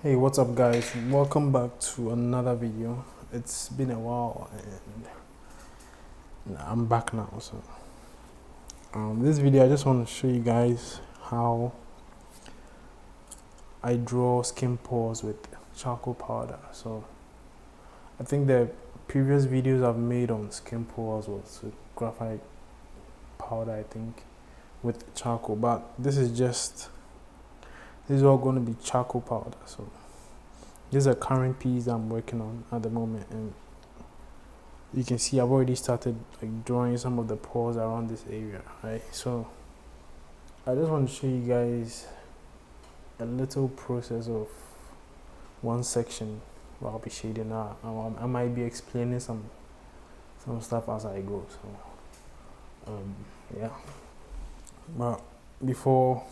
Hey, what's up, guys? Welcome back to another video. It's been a while and I'm back now. So, this video I just want to show you guys how I draw skin pores with charcoal powder. So, I think the previous videos I've made on skin pores was with graphite powder, I think, with charcoal. But this is all going to be charcoal powder. So, this is a current piece I'm working on at the moment, and you can see I've already started like drawing some of the pores around this area, right? So I just want to show you guys a little process of one section where I'll be shading out. I might be explaining some stuff as I go. So yeah. But before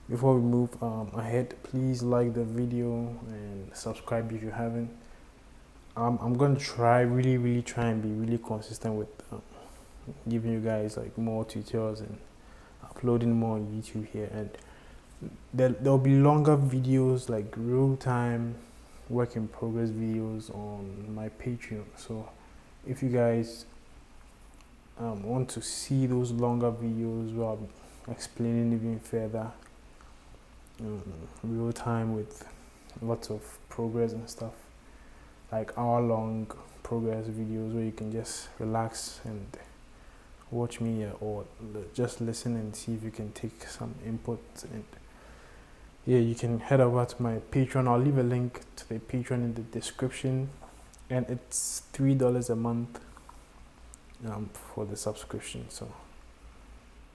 we move ahead, please like the video and subscribe if you haven't. I'm gonna try really try and be really consistent with giving you guys like more tutorials and uploading more on YouTube here, and there'll be longer videos like real time work in progress videos on my Patreon. So if you guys want to see those longer videos where I'm explaining even further real time with lots of progress and stuff, like hour-long progress videos where you can just relax and watch me or just listen and see if you can take some input. And yeah, you can head over to my Patreon. I'll leave a link to the Patreon in the description, and it's $3 a month for the subscription. So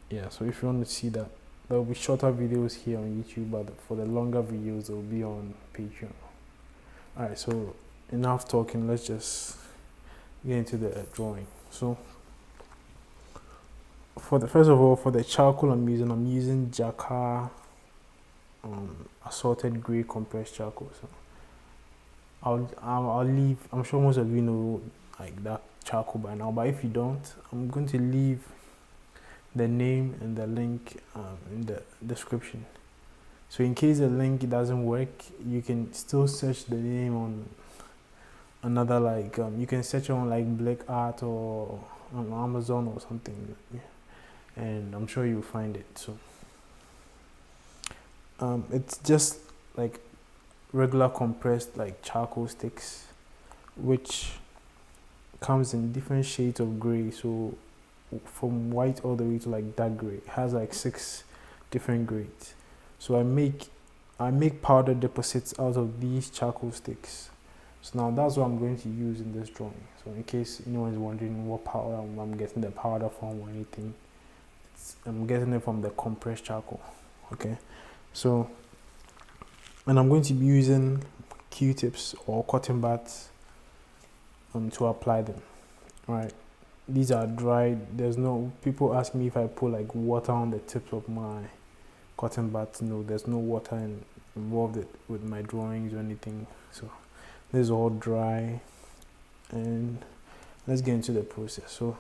yeah, so if you want to see that, there will be shorter videos here on YouTube, but for the longer videos they'll be on Patreon. Alright, so enough talking, let's just get into the drawing. So first of all, for the charcoal I'm using Jacquard assorted gray compressed charcoal. So I'll leave, I'm sure most of you know like that charcoal by now, but if you don't, I'm going to leave the name and the link in the description. So in case the link doesn't work, you can still search the name on another, like you can search on like Black Art or on Amazon or something, and I'm sure you'll find it. So it's just like regular compressed like charcoal sticks, which comes in different shades of gray. So from white all the way to like dark gray. It has like 6 different grades. So I make powder deposits out of these charcoal sticks. So now that's what I'm going to use in this drawing. So in case anyone is wondering what powder I'm getting the powder from or anything, I'm getting it from the compressed charcoal. Okay, so, and I'm going to be using Q-tips or cotton buds to apply them. All right, these are dried. There's no, people ask me if I put like water on the tips of my cotton buds. No, there's no water involved with my drawings or anything. So this is all dry, and let's get into the process. So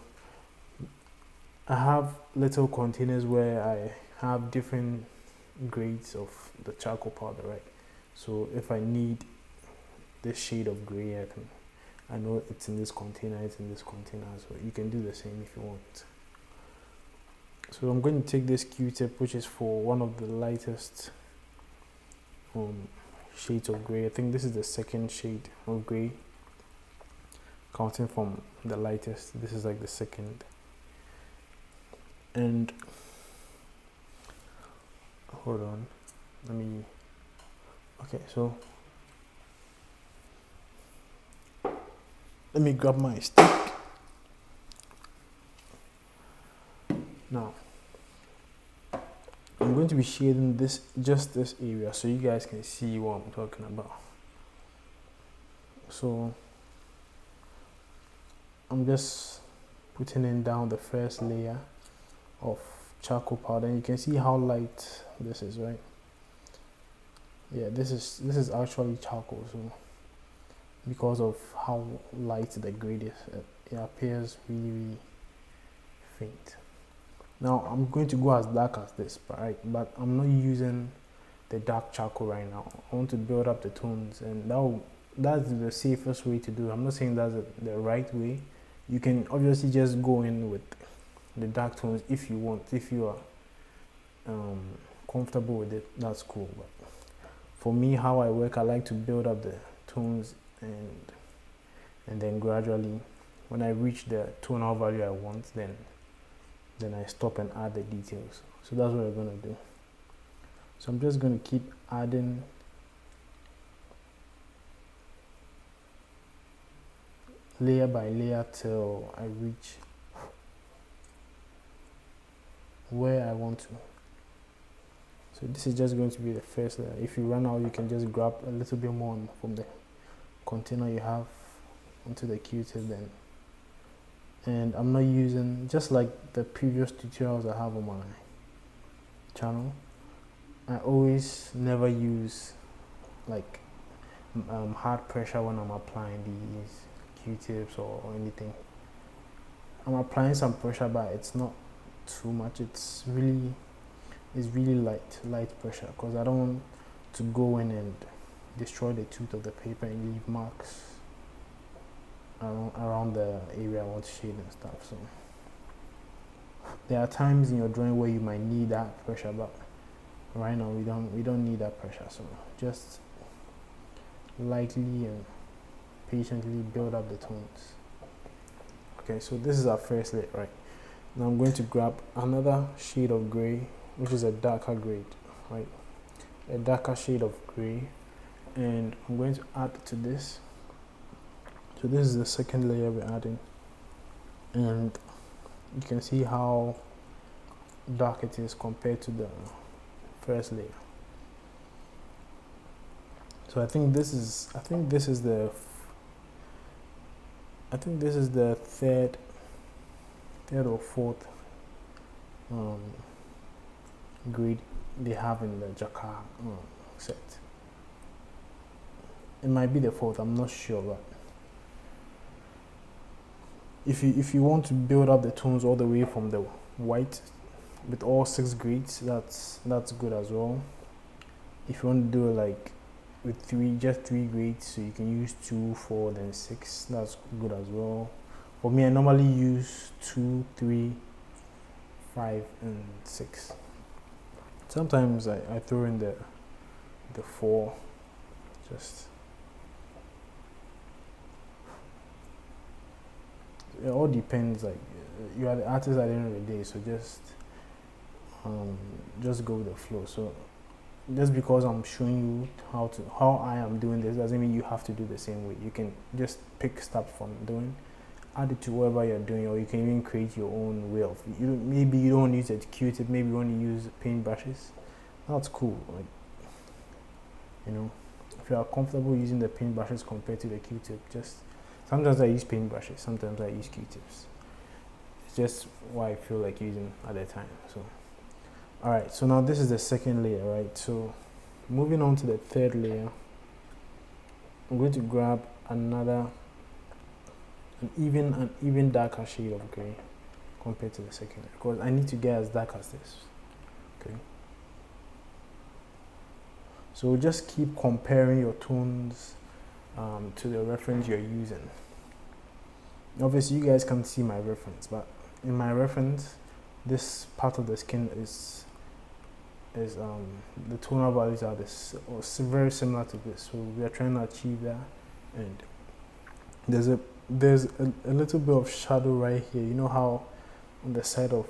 I have little containers where I have different grades of the charcoal powder, right? So if I need this shade of gray, I know it's in this container, it's in this container, so you can do the same if you want. So I'm going to take this Q-tip, which is for one of the lightest shades of gray. I think this is the second shade of gray, counting from the lightest. This is like the second. And hold on, okay, so let me grab my stick. Now I'm going to be shading just this area so you guys can see what I'm talking about. So I'm just putting in down the first layer of charcoal powder, and you can see how light this is, right? Yeah, this is actually charcoal, so because of how light the grade is, it appears really faint. Now I'm going to go as dark as this, right? But I'm not using the dark charcoal right now. I want to build up the tones, and that's the safest way to do it. I'm not saying that's the right way. You can obviously just go in with the dark tones if you want. If you are comfortable with it, that's cool. But for me, how I work, I like to build up the tones, and then gradually, when I reach the tonal value I want, then I stop and add the details. So that's what we're gonna do. So I'm just gonna keep adding layer by layer till I reach where I want to. So this is just going to be the first layer. If you run out, you can just grab a little bit more from the container you have onto the Q-tip then. And I'm not using, just like the previous tutorials I have on my channel, I always never use like hard pressure when I'm applying these Q-tips or anything. I'm applying some pressure, but it's not too much. It's really light pressure, because I don't want to go in and destroy the tooth of the paper and leave marks around the area I want to shade and stuff. So there are times in your drawing where you might need that pressure, but right now we don't need that pressure. So just lightly and patiently build up the tones. Okay, so this is our first layer, right? Now I'm going to grab another shade of gray, which is a darker grade, right? A darker shade of gray, and I'm going to add to this. So this is the second layer we're adding, and you can see how dark it is compared to the first layer. So I think this is the third or fourth grade they have in the Jacquard set. It might be the fourth, I'm not sure, but if you want to build up the tones all the way from the white with all 6 grades, that's good as well. If you want to do it like with just 3 grades, so you can use 2, 4, then 6, that's good as well. For me, I normally use 2, 3, 5, and 6. Sometimes I throw in the 4, just. It all depends, like you are the artist at the end of the day, so just go with the flow. So just because I'm showing you how I am doing this doesn't mean you have to do the same way. You can just pick stuff from doing, add it to whatever you're doing, or you can even create your own way of. Maybe you don't use a Q-tip, maybe you want to use paint brushes. That's cool. Like, if you are comfortable using the paint brushes compared to the Q-tip, just. Sometimes I use paint brushes, sometimes I use Q-tips. It's just what I feel like using at the time. So, all right. So now this is the second layer, right? So, moving on to the third layer, I'm going to grab an even darker shade of gray compared to the second layer, because I need to get as dark as this. Okay. So just keep comparing your tones to the reference you're using. Obviously, you guys can't see my reference, but in my reference, this part of the skin is the tonal values are very similar to this. So we are trying to achieve that, and there's a little bit of shadow right here. You know how on the side of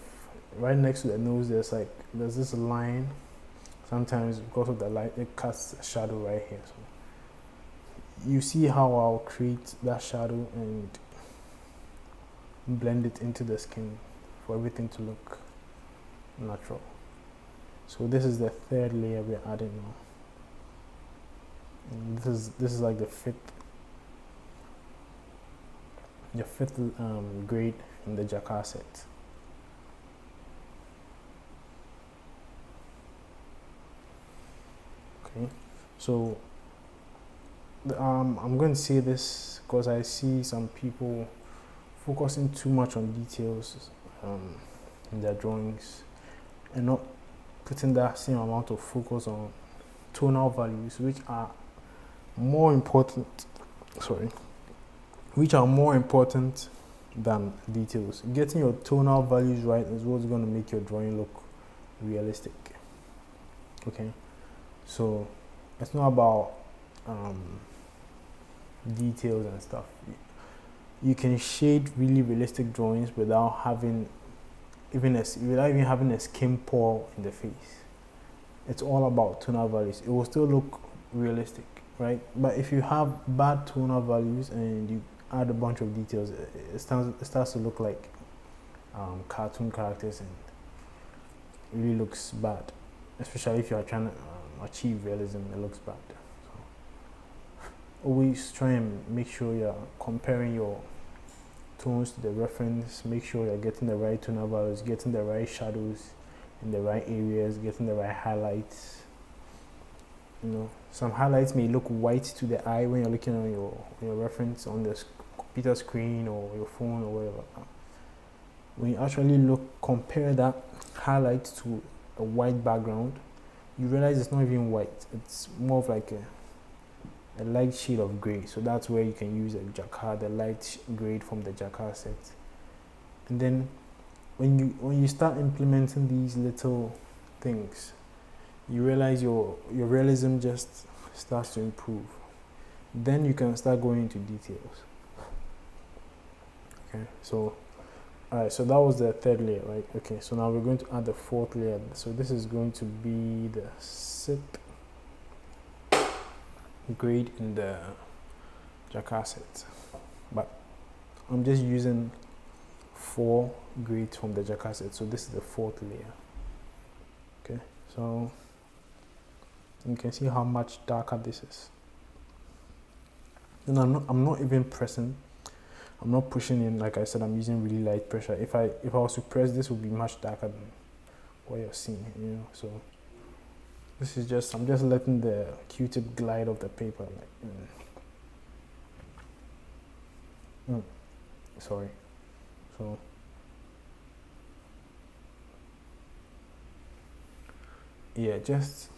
right next to the nose there's this line. Sometimes because of the light, it casts a shadow right here. So you see how I'll create that shadow and blend it into the skin for everything to look natural. So this is the third layer we're adding now. And this is like the fifth grade in the Jacquard set. Okay, so I'm going to say this because I see some people focusing too much on details in their drawings and not putting that same amount of focus on tonal values which are more important, which are more important than details. Getting your tonal values right is what's going to make your drawing look realistic. Okay, so it's not about details and stuff. You can shade really realistic drawings without even having a skin pore in the face. It's all about tonal values. It will still look realistic, right? But if you have bad tonal values and you add a bunch of details, it starts to look like cartoon characters, and it really looks bad. Especially if you are trying to achieve realism, it looks bad. So always try and make sure you're comparing your tones to the reference. Make sure you're getting the right tonal values, getting the right shadows in the right areas, getting the right highlights. Some highlights may look white to the eye when you're looking on your reference on the computer screen or your phone or whatever. When you actually compare that highlight to a white background, you realize it's not even white. It's more of like a light shade of gray. So that's where you can use a jacquard, the light grade from the jacquard set. And then when you start implementing these little things, you realize your realism just starts to improve. Then you can start going into details. Okay, so alright, so that was the third layer, right? Okay, so now we're going to add the fourth layer. So this is going to be the sip grade in the jacquard set, but I'm just using 4 grades from the jacquard set, so this is the fourth layer. Okay, so you can see how much darker this is. And I'm not even pressing. I'm not pushing in. Like I said, I'm using really light pressure. If I was to press, this would be much darker than what you're seeing. So this is just, I'm just letting the Q-tip glide off the paper. Sorry. So yeah, just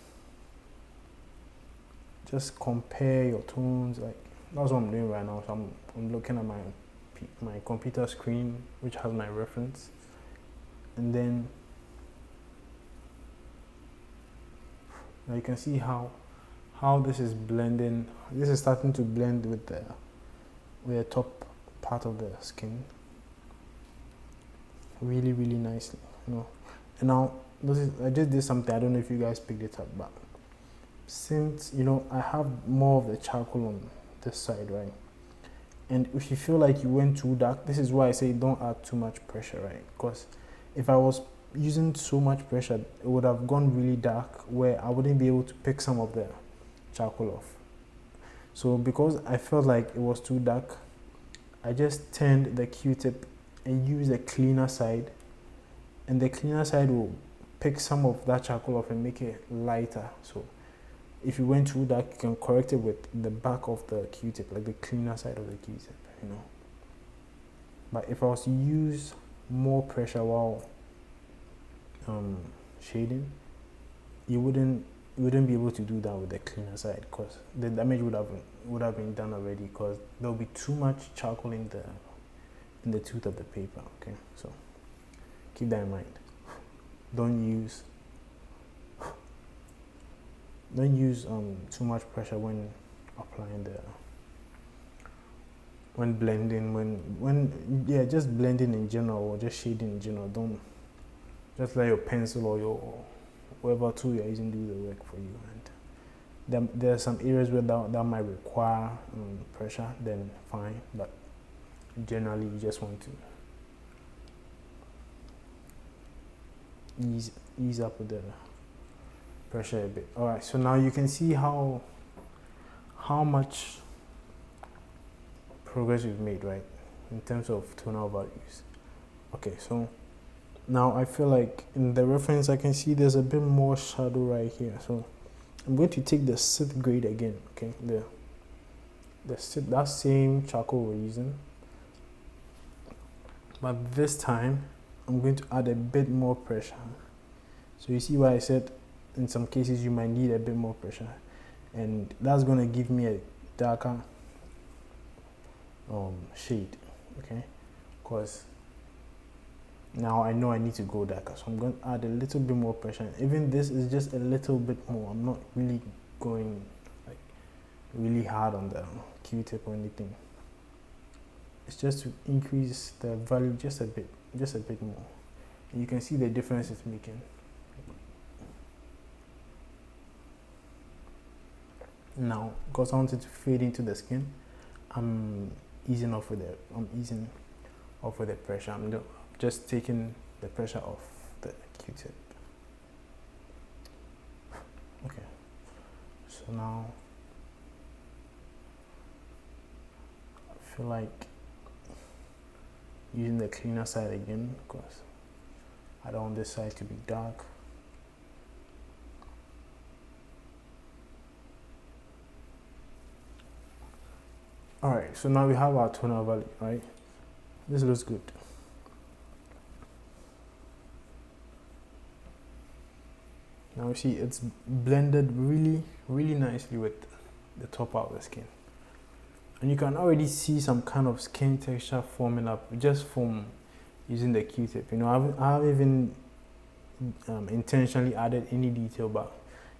compare your tones. Like that's what I'm doing right now. So I'm looking at my computer screen, which has my reference, and then now you can see how this is blending. This is starting to blend with the top part of the skin really, really nicely. And now I just did something. I don't know if you guys picked it up, but since I have more of the charcoal on this side, right? And if you feel like you went too dark, this is why I say don't add too much pressure, right? Because if I was using so much pressure, it would have gone really dark where I wouldn't be able to pick some of the charcoal off. So because I felt like it was too dark, I just turned the Q-tip and used the cleaner side, and the cleaner side will pick some of that charcoal off and make it lighter. So if you went too dark, you can correct it with the back of the Q-tip, like the cleaner side of the Q-tip, But if I was to use more pressure while shading, you wouldn't be able to do that with the cleaner side, because the damage would have been done already, because there will be too much charcoal in the tooth of the paper. Okay, so keep that in mind. Don't use too much pressure when applying when blending, just blending in general, or just shading in general. Don't just let your pencil or your whatever tool you're using do the work for you. And there are some areas where that might require pressure, then fine, but generally you just want to ease up with the pressure a bit. Alright, so now you can see how much progress we've made, right, in terms of tonal values. Okay, so now I feel like in the reference I can see there's a bit more shadow right here, so I'm going to take the sixth grade again. Okay, that same charcoal we're using, but this time I'm going to add a bit more pressure. So you see why I said in some cases you might need a bit more pressure, and that's going to give me a darker shade, okay? Because now I know I need to go darker, so I'm going to add a little bit more pressure. Even this is just a little bit more. I'm not really going like really hard on the Q-tip or anything. It's just to increase the value just a bit more. And you can see the difference it's making. Now, because I want it to fade into the skin, I'm easing off with the pressure. I'm just taking the pressure off the Q-tip. Okay. So now I feel like using the cleaner side again because I don't want this side to be dark. Alright, so now we have our tonal value, right? This looks good. Now you see it's blended really, really nicely with the top of the skin. And you can already see some kind of skin texture forming up just from using the Q-tip. You know, I haven't even intentionally added any detail, but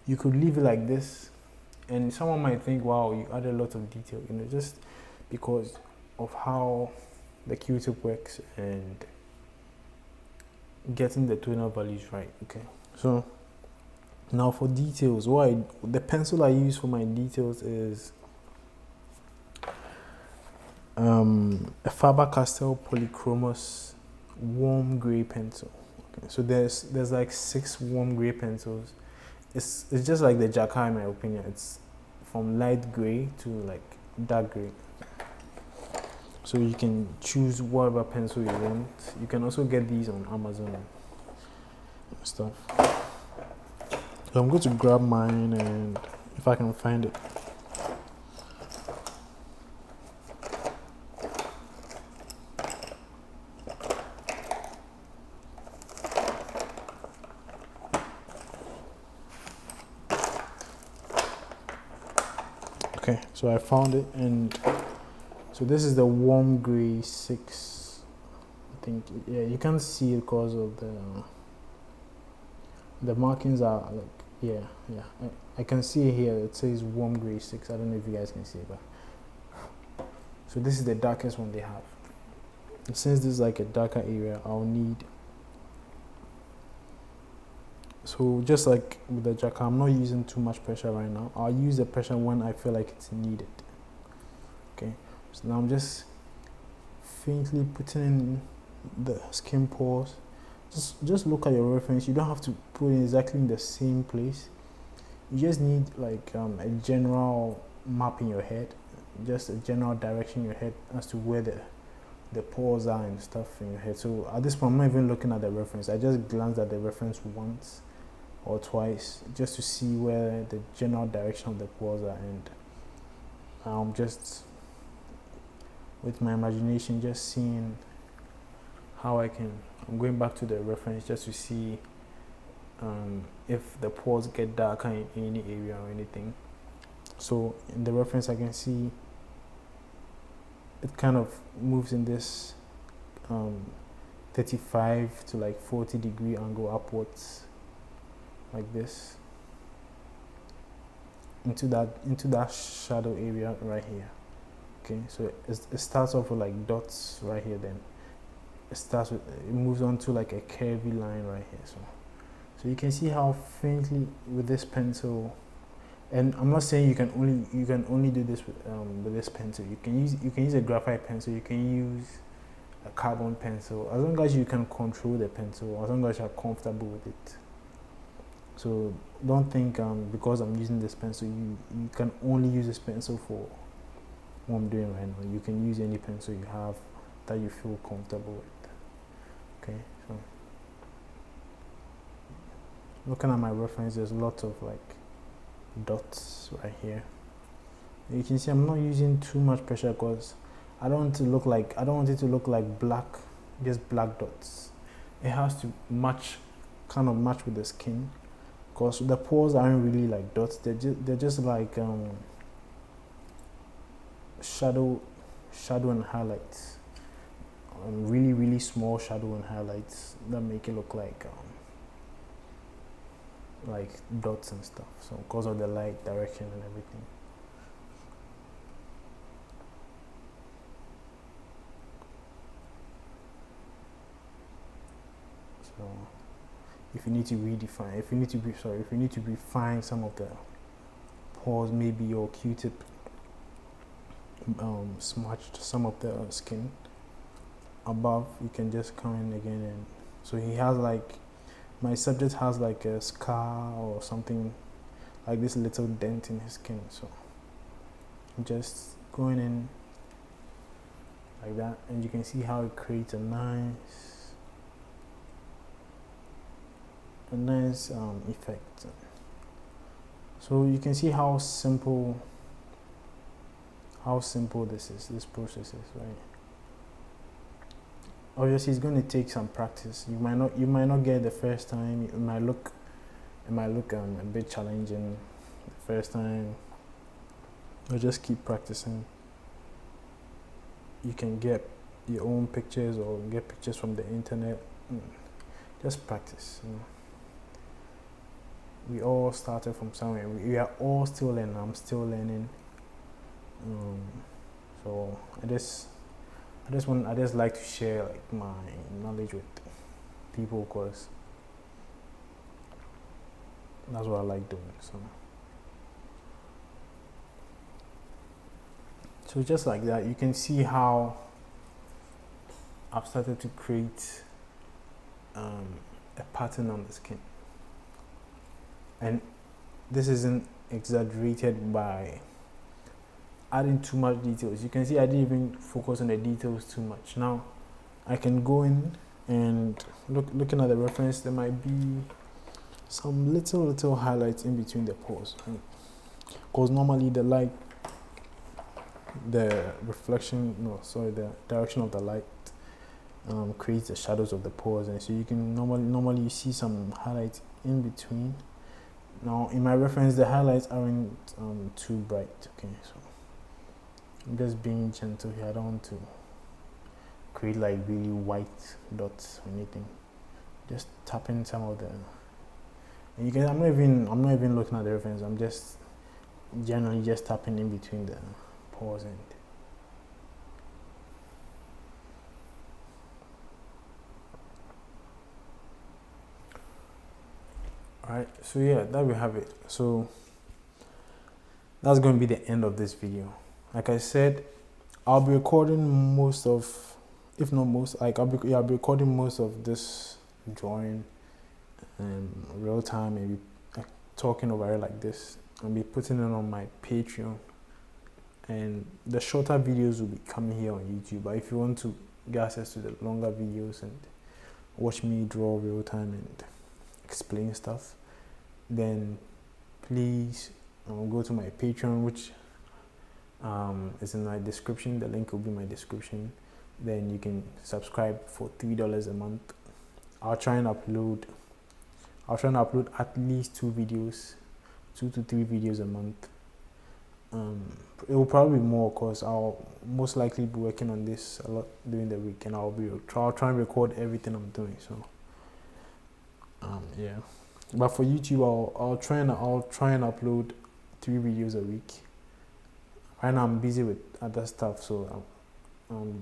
you could leave it like this and someone might think, wow, you added a lot of detail, you know, just because of how the Q-tip works and getting the tonal values right. Okay, so now for details, the pencil I use for my details is a Faber-Castell Polychromos warm gray pencil. Okay, so there's like 6 warm gray pencils. It's just like the Jacquard in my opinion. It's from light gray to like dark gray. So you can choose whatever pencil you want. You can also get these on Amazon and stuff. So I'm going to grab mine and if I can find it. Okay, so I found it, and so this is the warm gray 6. I think, yeah, you can't see it because of the markings are like, yeah. I can see here it says warm gray 6. I don't know if you guys can see it, but so this is the darkest one they have. And since this is like a darker area, I'll need, so just like with the Jacquard, I'm not using too much pressure right now. I'll use the pressure when I feel like it's needed. Okay, so now I'm just faintly putting in the skin pores. Just look at your reference. You don't have to put it exactly in the same place. You just need like a general map in your head, just a general direction in your head as to where the pores are and stuff in your head. So at this point, I'm not even looking at the reference. I just glanced at the reference once or twice just to see where the general direction of the pores are, and I'm just with my imagination just seeing how I'm going back to the reference just to see if the pores get darker in any area or anything. So in the reference I can see it kind of moves in this 35 to like 40 degree angle upwards like this into that shadow area right here. Okay, so it starts off with like dots right here, then it moves on to like a curvy line right here. So you can see how faintly with this pencil, and I'm not saying you can only do this with this pencil. You can use a graphite pencil, you can use a carbon pencil, as long as you can control the pencil, as long as you're comfortable with it. So don't think because I'm using this pencil, you can only use this pencil for what I'm doing right now. You can use any pencil you have that you feel comfortable with. Okay, so looking at my reference, there's lots of like dots right here. You can see I'm not using too much pressure because I don't want it to look like black, just black dots. It has to kind of match with the skin, because the pores aren't really like dots. They're just like shadow and highlights. Really really small shadow and highlights that make it look like dots and stuff. So because of the light direction and everything. So if you need to redefine, if you need to refine some of the pores, maybe your Q-tip smudged some of the skin above, you can just come in again. And so he has like, my subject has like a scar or something, like this little dent in his skin. So I'm just going in like that, and you can see how it creates a nice effect. So you can see how simple this process is, right? Obviously it's going to take some practice. You might not get it the first time. It might look a bit challenging the first time, but just keep practicing. You can get your own pictures or get pictures from the internet. Just practice, you know. We all started from somewhere. We are all still learning. I'm still learning. So I just like to share like my knowledge with people, because that's what I like doing. So just like that, you can see how I've started to create a pattern on the skin, and this isn't exaggerated by adding too much details. You can see I didn't even focus on the details too much. Now I can go in and looking at the reference, there might be some little highlights in between the pores, because normally the light, the direction of the light creates the shadows of the pores, and so you can normally see some highlights in between. Now in my reference, the highlights aren't too bright. Okay, so I'm just being gentle here. I don't want to create like really white dots or anything. Just tap in some of the, and you can, I'm not even looking at the reference. I'm just generally just tapping in between the pores. And alright, so yeah, there we have it. So that's going to be the end of this video. Like I said, I'll be recording most of, if not most, like I'll be recording most of this drawing real time, maybe talking over it like this. I'll be putting it on my Patreon, and the shorter videos will be coming here on YouTube. But if you want to get access to the longer videos and watch me draw real time and explain stuff, then please go to my Patreon, which is in my description. The link will be in my description. Then you can subscribe for $3 a month. I'll try and upload at least 2 to 3 videos a month. It will probably be more, because I'll most likely be working on this a lot during the week, and I'll try and record everything I'm doing. So yeah, but for YouTube, I'll try and upload 3 videos a week. Right now I'm busy with other stuff, so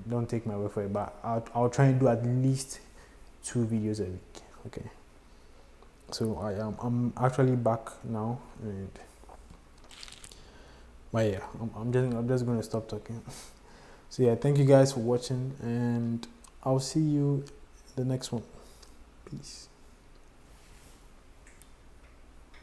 don't take my word for it, but I'll try and do at least 2 videos a week. Okay, so I'm actually back now, and but yeah, I'm just going to stop talking. So yeah, thank you guys for watching, and I'll see you the next one. Peace.